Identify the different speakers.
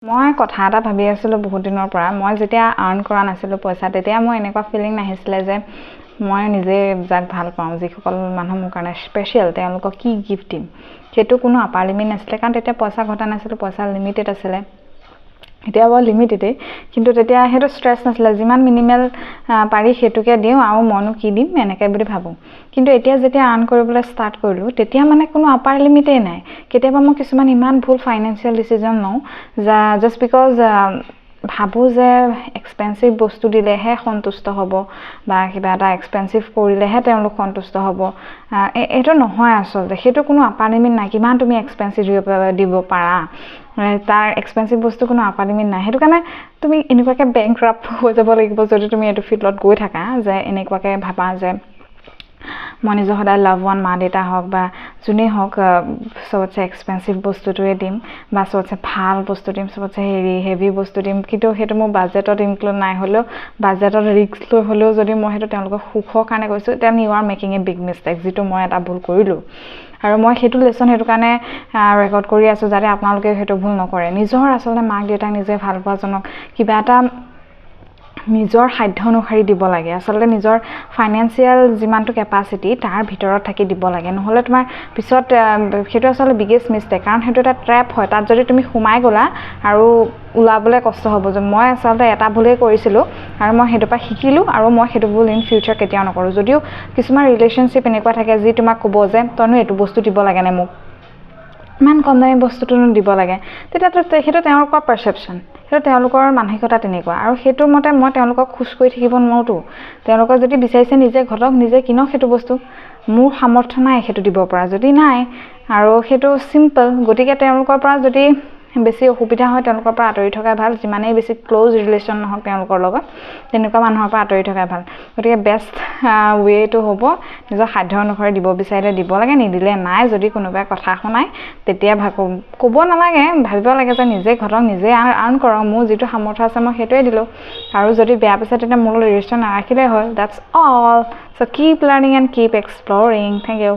Speaker 1: মই কথা এটা ভাবি আছিলোঁ বহুত দিনৰ পৰা মই যেতিয়া আৰ্ন কৰা নাছিলোঁ পইচা তেতিয়া মই এনেকুৱা ফিলিং নাহিছিলে যে মই নিজে যাক ভাল পাওঁ যিসকল মানুহ মোৰ কাৰণে স্পেচিয়েল তেওঁলোকক কি গিফ্ট দিম সেইটো কোনো আপাৰ লিমিট নাছিলে কাৰণ তেতিয়া পইচা ঘটা নাছিলোঁ পইচা লিমিটেড আছিলে এতিয়া বাৰু লিমিটেডেই কিন্তু তেতিয়া সেইটো ষ্ট্ৰেছ নাছিলে যিমান মিনিমেল পাৰি সেইটোকে দিওঁ আৰু মইনো কি দিম এনেকৈ বুলি ভাবোঁ কিন্তু এতিয়া যেতিয়া আৰ্ন কৰিবলৈ ষ্টাৰ্ট কৰিলোঁ তেতিয়া মানে কোনো আপাৰ লিমিটেই নাই কেতিয়াবা মই কিছুমান ইমান ভুল ফাইনেন্সিয়েল ডিচিজন লওঁ জাষ্ট বিকজ ভাবোঁ যে এক্সপেঞ্চিভ বস্তু দিলেহে সন্তুষ্ট হ'ব বা কিবা এটা এক্সপেঞ্চিভ কৰিলেহে তেওঁলোক সন্তুষ্ট হ'ব এইটো নহয় আচলতে সেইটো কোনো আপাৰ লিমিট নাই কিমান তুমি এক্সপেঞ্চিভ দিব পাৰা তাৰ এক্সপেঞ্চিভ বস্তু কোনো আপাৰ লিমিট নাই সেইটো কাৰণে তুমি এনেকুৱাকৈ বেংক্ৰাপ্ট হৈ যাব লাগিব যদি তুমি এইটো ফিল্ডত গৈ থাকা যে এনেকুৱাকৈ ভাবা যে মই নিজৰ সদায় লাভ ওৱান মা দেউতা হওক বা যোনেই হওক চবতছে এক্সপেঞ্চিভ বস্তুটোৱে দিম বা চবতছে ভাল বস্তু দিম চবতছে হেভি বস্তু দিম কিন্তু সেইটো মোৰ বাজেটত ইনক্লুড নাই হ'লেও বাজেটত ৰিস্ক লৈ হ'লেও যদি মই সেইটো তেওঁলোকৰ সুখৰ কাৰণে কৈছোঁ then you are making a big mistake যিটো মই এটা ভুল কৰিলোঁ আৰু মই সেইটো লেচন সেইটো কাৰণে ৰেকৰ্ড কৰি আছোঁ যাতে আপোনালোকে সেইটো ভুল নকৰে নিজৰ আচলতে মাক দেউতাক নিজে ভাল পোৱাজনক কিবা এটা নিজৰ সাধ্য অনুসৰি দিব লাগে আচলতে নিজৰ ফাইনেন্সিয়েল যিমানটো কেপাচিটি তাৰ ভিতৰত থাকি দিব লাগে নহ'লে তোমাৰ পিছত সেইটো আচলতে বিগেষ্ট মিষ্টেক কাৰণ সেইটো এটা ট্ৰেপ হয় তাত যদি তুমি সোমাই গ'লা আৰু ওলাবলৈ কষ্ট হ'ব যে মই আচলতে এটা ভুলেই কৰিছিলোঁ আৰু মই সেইটোৰ পৰা শিকিলোঁ আৰু মই সেইটো ভুল ইন ফিউচাৰ কেতিয়াও নকৰোঁ যদিও কিছুমান ৰিলেশ্যনশ্বিপ এনেকুৱা থাকে যি তোমাক ক'ব যে তইনো এইটো বস্তু দিব লাগে নে মোক ইমান কম দামী বস্তুটোনো দিব লাগে তেতিয়াতো সেইটো তেওঁলোকৰ পাৰচেপশ্যন সেইটো তেওঁলোকৰ মানসিকতা তেনেকুৱা আৰু সেইটোৰ মতে মই তেওঁলোকক খোজ কৰি থাকিব নোৱাৰোঁতো তেওঁলোকক যদি বিচাৰিছে নিজে ঘটক নিজে কিনক সেইটো বস্তু মোৰ সামৰ্থ্য নাই সেইটো দিব পৰা যদি নাই আৰু সেইটো চিম্পল গতিকে তেওঁলোকৰ পৰা যদি বেছি অসুবিধা হয় তেওঁলোকৰ পৰা আঁতৰি থকা ভাল যিমানেই বেছি ক্ল'জ ৰিলেশ্যন নহওক তেওঁলোকৰ লগত তেনেকুৱা মানুহৰ পৰা আঁতৰি থকা ভাল গতিকে বেষ্ট ৱেটো হ'ব নিজৰ সাধ্য অনুসৰি দিব বিচাৰিলে দিব লাগে নিদিলে নাই যদি কোনোবাই কথা শুনায় তেতিয়া ক'ব নালাগে ভাবিব লাগে যে নিজে ঘটক নিজে আৰ্ন কৰক মোৰ যিটো সামৰ্থ্য আছে মই সেইটোৱে দিলোঁ আৰু যদি বেয়া পাইছে তেতিয়া মোৰ ৰিলেশ্যন নাৰাখিলেই হ'ল that's all so' keep learning and keep exploring thank U